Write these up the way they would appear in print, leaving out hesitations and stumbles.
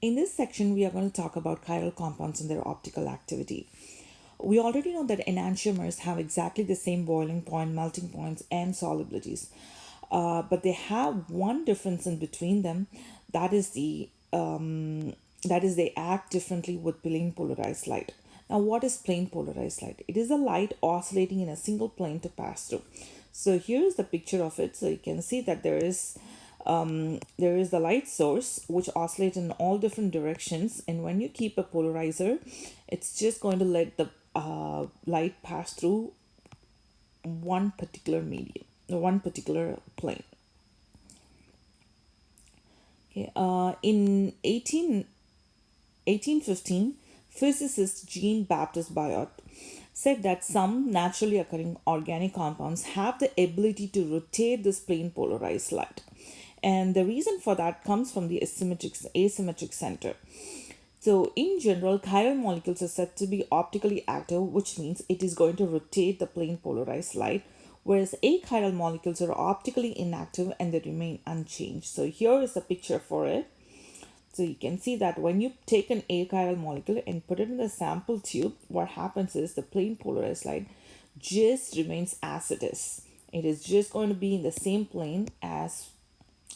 In this section, we are going to talk about chiral compounds and their optical activity. We already know that enantiomers have exactly the same boiling point, melting points, and solubilities, but they have one difference in between them. That is they act differently with plane polarized light. Now, what is plane polarized light? It is a light oscillating in a single plane to pass through. So here is the picture of it. So you can see that there is the light source which oscillates in all different directions, and when you keep a polarizer, it's just going to let the light pass through one particular medium, one particular plane. Okay. In 1815, physicist Jean Baptiste Biot said that some naturally occurring organic compounds have the ability to rotate this plane polarized light. And the reason for that comes from the asymmetric center. So, in general, chiral molecules are said to be optically active, which means it is going to rotate the plane polarized light, whereas achiral molecules are optically inactive and they remain unchanged. So, here is a picture for it. So you can see that when you take an achiral molecule and put it in the sample tube, what happens is the plane polarized light just remains as it is. It is just going to be in the same plane as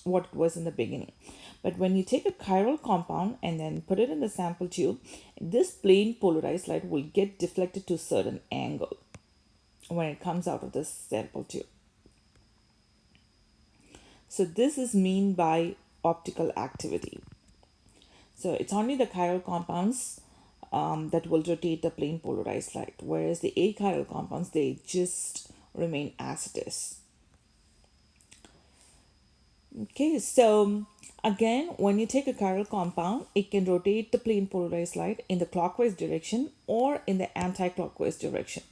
what it was in the beginning. But when you take a chiral compound and then put it in the sample tube, this plane polarized light will get deflected to a certain angle when it comes out of the sample tube. So this is mean by optical activity. So it's only the chiral compounds that will rotate the plane polarized light, whereas the achiral compounds, they just remain as it is. Okay, so again, when you take a chiral compound, it can rotate the plane polarized light in the clockwise direction or in the anti-clockwise direction.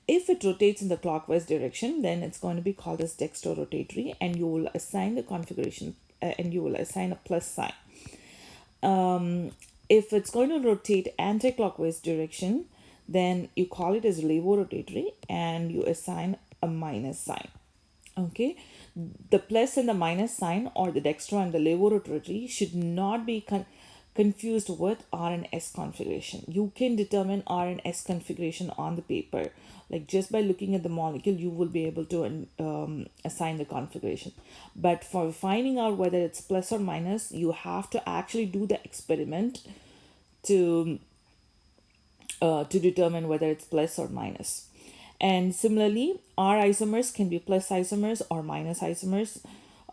If it rotates in the clockwise direction, then it's going to be called as dextrorotatory, and you will assign the configuration and you will assign a plus sign. If it's going to rotate anti-clockwise direction, then you call it as levorotatory and you assign a minus sign. Okay, the plus and the minus sign, or the dextro and the levorotatory, should not be confused with R and S configuration. You can determine R and S configuration on the paper. Like just by looking at the molecule, you will be able to assign the configuration. But for finding out whether it's plus or minus, you have to actually do the experiment to determine whether it's plus or minus. And similarly, R isomers can be plus isomers or minus isomers.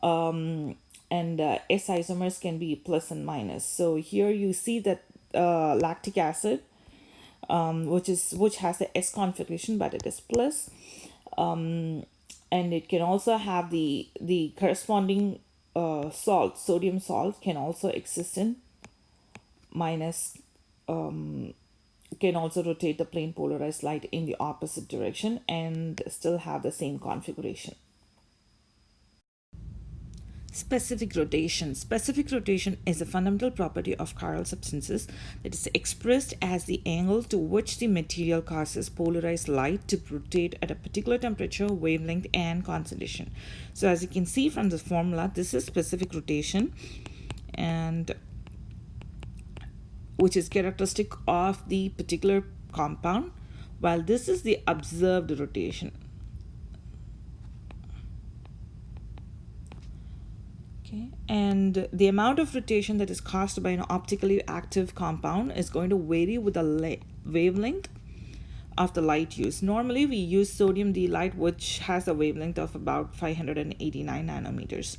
And S isomers can be plus and minus. So here you see that lactic acid, which has the S configuration, but it is plus. And it can also have the corresponding salt, sodium salt, can also exist in minus. Can also rotate the plane polarized light in the opposite direction and still have the same configuration. Specific rotation. Specific rotation is a fundamental property of chiral substances that is expressed as the angle to which the material causes polarized light to rotate at a particular temperature, wavelength, and concentration. So as you can see from the formula, this is specific rotation, and which is characteristic of the particular compound, while this is the observed rotation. Okay, and the amount of rotation that is caused by an optically active compound is going to vary with the wavelength of the light used. Normally, we use sodium D light, which has a wavelength of about 589 nanometers.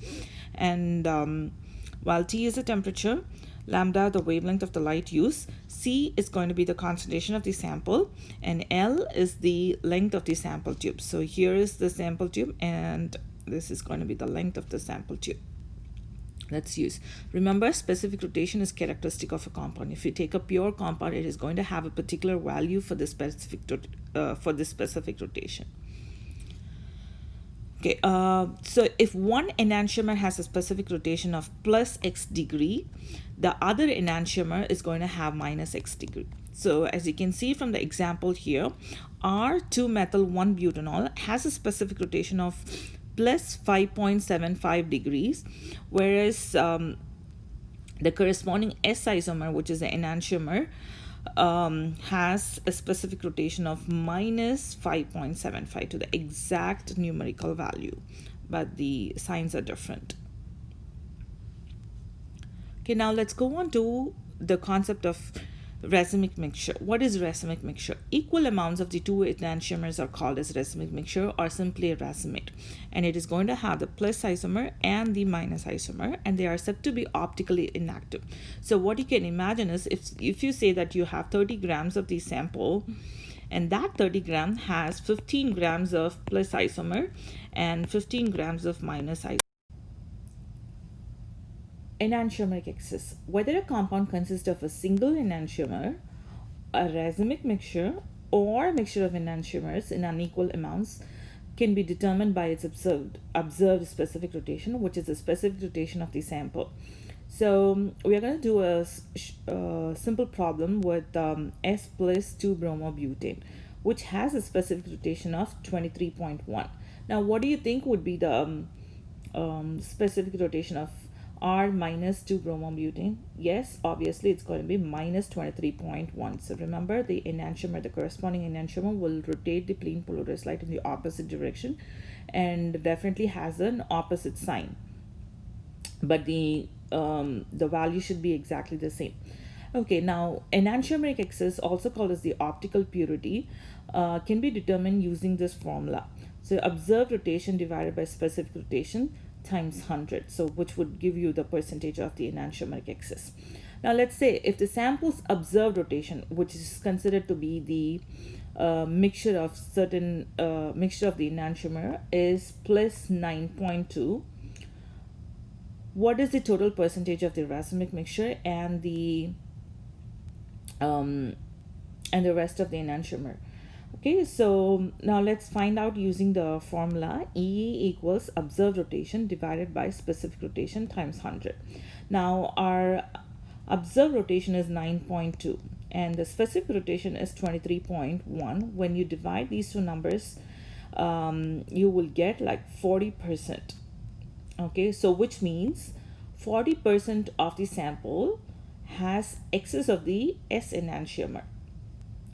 And while T is the temperature, lambda the wavelength of the light used, C is going to be the concentration of the sample, and L is the length of the sample tube. So here is the sample tube, and this is going to be the length of the sample tube. Let's use. Remember, specific rotation is characteristic of a compound. If you take a pure compound, it is going to have a particular value for the specific rotation. Okay, so if one enantiomer has a specific rotation of plus x degree, the other enantiomer is going to have minus x degree. So as you can see from the example here, R2-methyl-1-butanol has a specific rotation of plus 5.75 degrees, whereas The corresponding S isomer, which is the enantiomer, has a specific rotation of minus 5.75 to the exact numerical value, but the signs are different. Okay, now let's go on to the concept of racemic mixture. What is racemic mixture? Equal amounts of the two enantiomers are called as racemic mixture, or simply a racemate. And it is going to have the plus isomer and the minus isomer, and they are said to be optically inactive. So what you can imagine is if you say that you have 30 grams of the sample, and that 30 gram has 15 grams of plus isomer and 15 grams of minus isomer. Enantiomeric excess. Whether a compound consists of a single enantiomer, a racemic mixture, or a mixture of enantiomers in unequal amounts can be determined by its observed specific rotation, which is the specific rotation of the sample. So we are going to do a simple problem with S plus 2-bromobutane, which has a specific rotation of 23.1. Now, what do you think would be the specific rotation of R minus 2-bromobutane? Yes, obviously it's going to be minus 23.1. So remember, the enantiomer, the corresponding enantiomer, will rotate the plane polarized light in the opposite direction and definitely has an opposite sign. But the value should be exactly the same. Okay, now enantiomeric excess, also called as the optical purity, can be determined using this formula. So observed rotation divided by specific rotation times 100, so which would give you the percentage of the enantiomeric excess. Now let's say if the sample's observed rotation, which is considered to be the mixture of certain mixture of the enantiomer, is plus 9.2, what is the total percentage of the racemic mixture and the rest of the enantiomer? Okay, so now let's find out using the formula E equals observed rotation divided by specific rotation times 100. Now our observed rotation is 9.2 and the specific rotation is 23.1. When you divide these two numbers, you will get like 40%. Okay, so which means 40% of the sample has excess of the S enantiomer.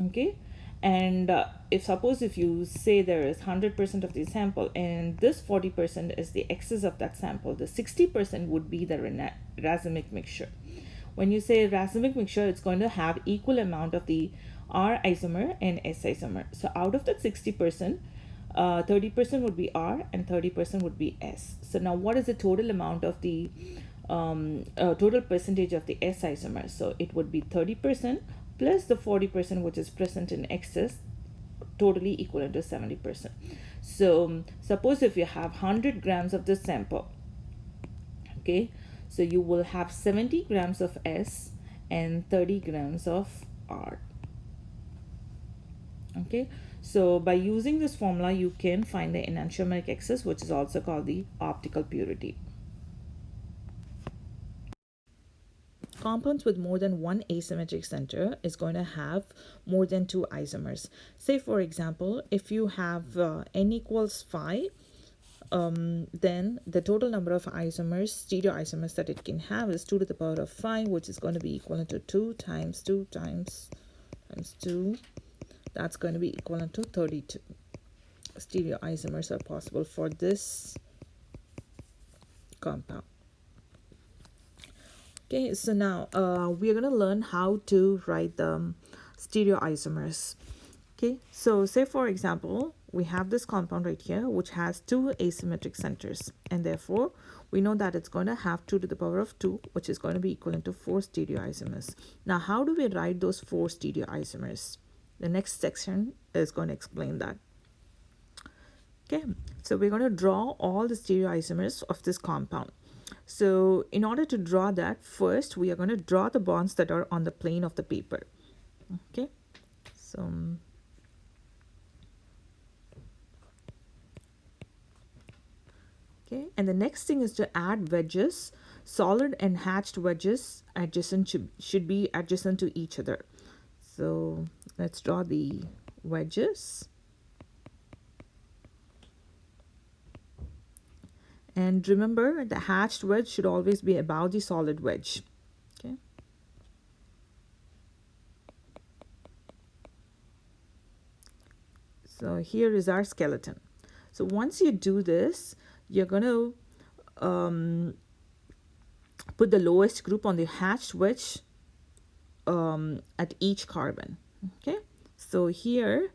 Okay, and if you say there is 100% of the sample and this 40% is the excess of that sample, the 60% would be the racemic mixture. When you say racemic mixture, it's going to have equal amount of the R isomer and S isomer. So out of that 60%, 30% would be R and 30% would be S. So now what is the total amount of the total percentage of the S isomer? So it would be 30% plus the 40% which is present in excess, totally equivalent to 70%. So suppose if you have 100 grams of this sample, okay, so you will have 70 grams of S and 30 grams of R. Okay, so by using this formula you can find the enantiomeric excess, which is also called the optical purity. Compounds with more than one asymmetric center is going to have more than two isomers. Say for example, if you have n equals 5, then the total number of isomers, stereoisomers that it can have is 2 to the power of 5, which is going to be equivalent to 2 times 2 times 2. That's going to be equivalent to 32. Stereoisomers are possible for this compound. Okay, so now we are going to learn how to write the stereoisomers. Okay, so say for example, we have this compound right here which has two asymmetric centers, and therefore we know that it's going to have 2 to the power of 2, which is going to be equivalent to 4 stereoisomers. Now how do we write those 4 stereoisomers? The next section is going to explain that. Okay, so we're going to draw all the stereoisomers of this compound. So in order to draw that, first we are going to draw the bonds that are on the plane of the paper. Okay, so okay, and the next thing is to add wedges. Solid and hatched wedges adjacent should be adjacent to each other. So let's draw the wedges. And remember, the hatched wedge should always be above the solid wedge. So here is our skeleton. So once you do this, you're going to put the lowest group on the hatched wedge at each carbon. Okay, so here,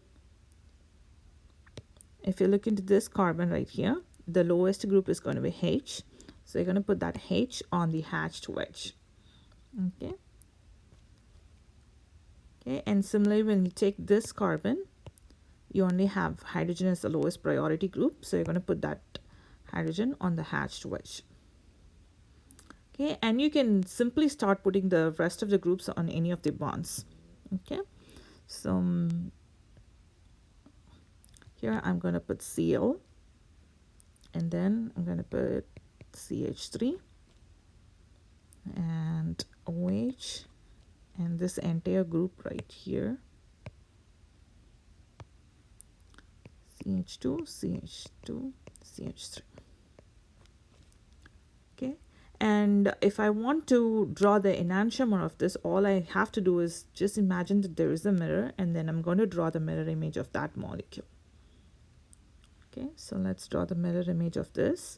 if you look into this carbon right here, the lowest group is going to be H. So you're going to put that H on the hatched wedge. Okay. Okay, and similarly, when you take this carbon, you only have hydrogen as the lowest priority group. So you're going to put that hydrogen on the hatched wedge. Okay, and you can simply start putting the rest of the groups on any of the bonds. Okay, so here I'm going to put Cl, and then I'm going to put CH3 and OH, and this entire group right here, CH2, CH2, CH3. Okay, and if I want to draw the enantiomer of this, all I have to do is just imagine that there is a mirror, and then I'm going to draw the mirror image of that molecule. Okay, so let's draw the mirror image of this.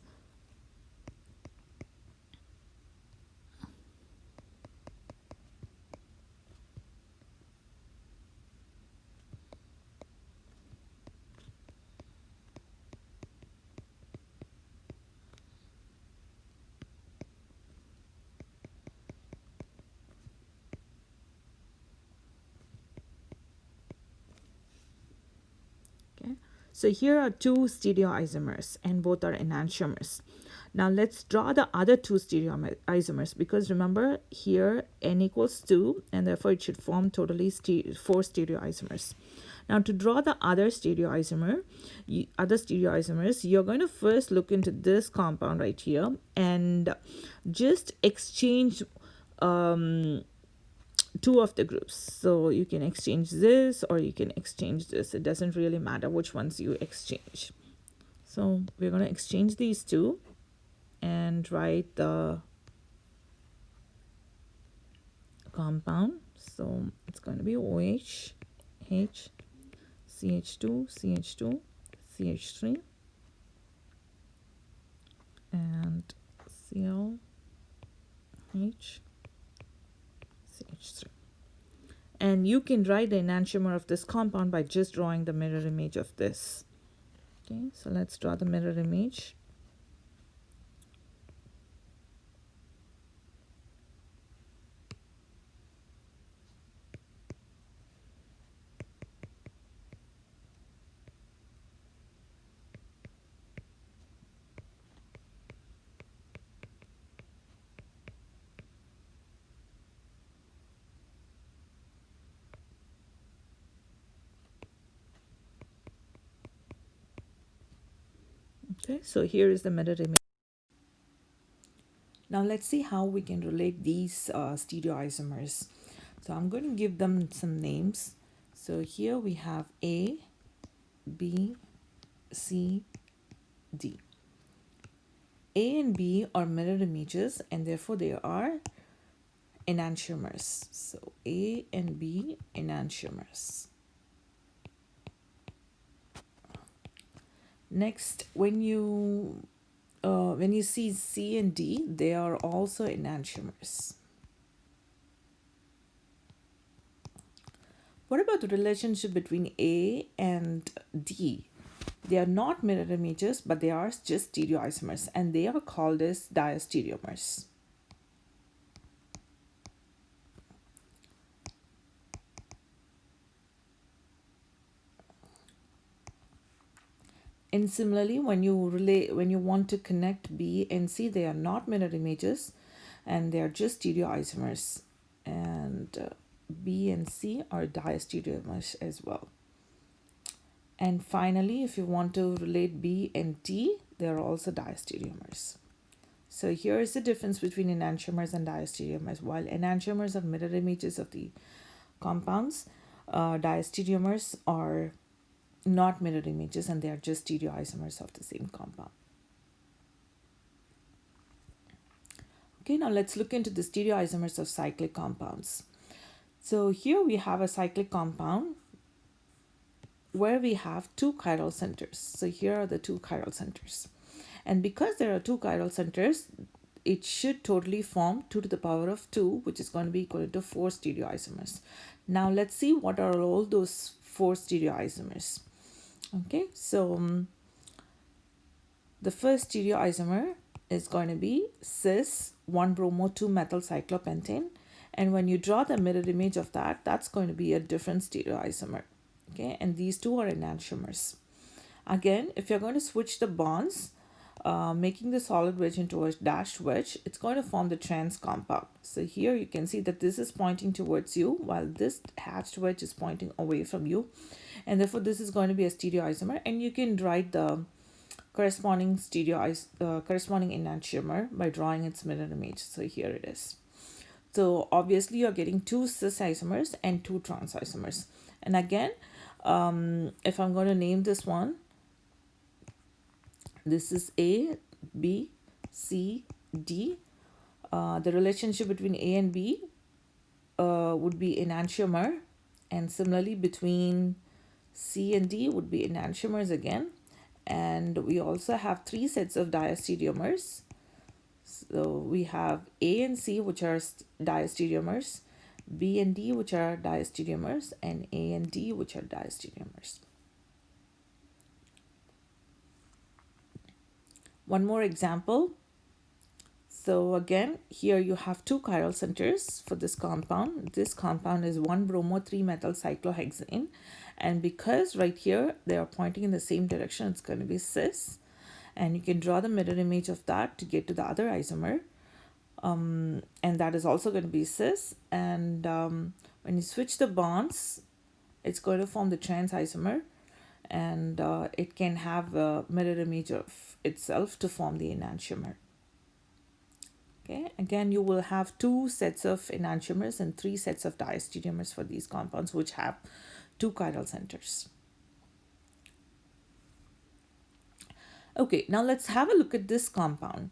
Okay, so here are two stereoisomers and both are enantiomers. Now let's draw the other two stereoisomers, because remember here n equals 2 and therefore it should form totally 4 stereoisomers. Now to draw the other stereoisomers, you're going to first look into this compound right here and just exchange two of the groups. So you can exchange this or you can exchange this. It doesn't really matter which ones you exchange. So we're going to exchange these two and write the compound. So it's going to be OH, H, CH2, CH2, CH3, and Cl, H, CH3. And you can write the enantiomer of this compound by just drawing the mirror image of this. Okay, so let's draw the mirror image. Okay, so here is the mirror image. Now let's see how we can relate these stereoisomers. So I'm going to give them some names. So here we have A, B, C, D. A and B are mirror images and therefore they are enantiomers. So A and B enantiomers. Next, when you see C and D, they are also enantiomers. What about the relationship between A and D? They are not mirror images, but they are just stereoisomers, and they are called as diastereomers. And similarly, when you want to connect B and C, they are not mirror images, and they are just stereoisomers. And B and C are diastereomers as well. And finally, if you want to relate B and T, they are also diastereomers. So here is the difference between enantiomers and diastereomers. While enantiomers are mirror images of the compounds, diastereomers are not mirror images and they are just stereoisomers of the same compound. Okay, now let's look into the stereoisomers of cyclic compounds. So here we have a cyclic compound where we have two chiral centers. So here are the two chiral centers. And because there are two chiral centers, it should totally form 2 to the power of 2, which is going to be equal to 4 stereoisomers. Now let's see what are all those 4 stereoisomers. Okay, so the first stereoisomer is going to be cis 1-bromo 2-methyl cyclopentane. And when you draw the mirror image of that, that's going to be a different stereoisomer. Okay, and these two are enantiomers. Again, if you're going to switch the bonds, making the solid wedge into a dashed wedge, it's going to form the trans compound. So here you can see that this is pointing towards you while this hatched wedge is pointing away from you. And therefore, this is going to be a stereoisomer, and you can write the corresponding corresponding enantiomer by drawing its mirror image. So here it is. So obviously you're getting two cis isomers and two trans isomers. And again, if I'm going to name this one, this is A, B, C, D. The relationship between A and B would be enantiomer, and similarly between C and D would be enantiomers again. And we also have three sets of diastereomers. So we have A and C, which are diastereomers, B and D, which are diastereomers, and A and D, which are diastereomers. One more example. So again, here you have two chiral centers for this compound. This compound is 1-bromo 3-methyl cyclohexane. And because right here they are pointing in the same direction, it's going to be cis. And you can draw the mirror image of that to get to the other isomer. And that is also going to be cis. And when you switch the bonds, it's going to form the trans isomer. And it can have a mirror image of itself to form the enantiomer. Okay, again, you will have two sets of enantiomers and three sets of diastereomers for these compounds, which have two chiral centers. Okay, now let's have a look at this compound.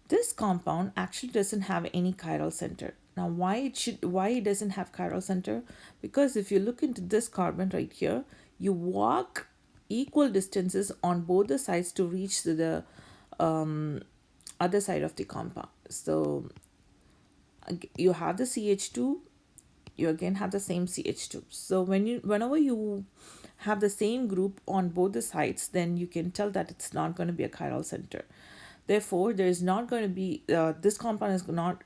This compound actually doesn't have any chiral center. Now, why it doesn't have chiral center? Because if you look into this carbon right here, you walk equal distances on both the sides to reach to the other side of the compound. So you have the CH2, you again have the same CH2. So whenever you have the same group on both the sides, then you can tell that it's not going to be a chiral center. Therefore, there is not going to be this compound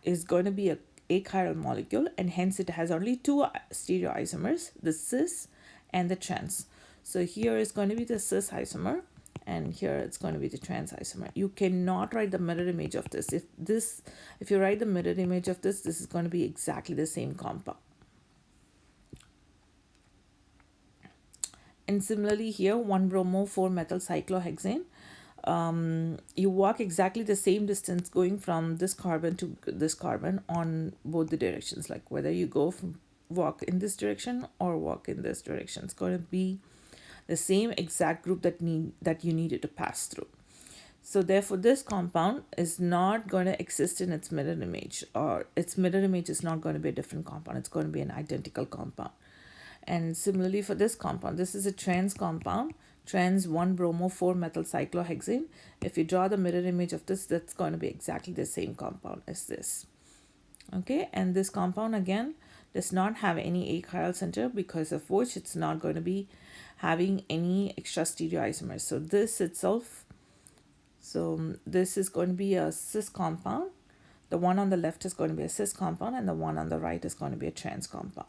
is going to be a chiral molecule, and hence it has only two stereoisomers, the cis and the trans. So here is going to be the cis isomer, and here it's going to be the trans isomer. You cannot write the mirror image of this. If you write the mirror image of this is going to be exactly the same compound. And similarly here, 1-bromo 4-methyl cyclohexane. You walk exactly the same distance going from this carbon to this carbon on both the directions. Like whether you walk in this direction or walk in this direction, it's going to be the same exact group that you needed to pass through. So therefore, this compound is not going to exist in its mirror image, or its mirror image is not going to be a different compound. It's going to be an identical compound. And similarly for this compound, this is a trans compound, trans 1-bromo 4-methyl cyclohexane. If you draw the mirror image of this, that's going to be exactly the same compound as this. Okay, and this compound again does not have any achiral center, because of which it's not going to be having any extra stereoisomers. So this itself, this is going to be a cis compound. The one on the left is going to be a cis compound, and the one on the right is going to be a trans compound.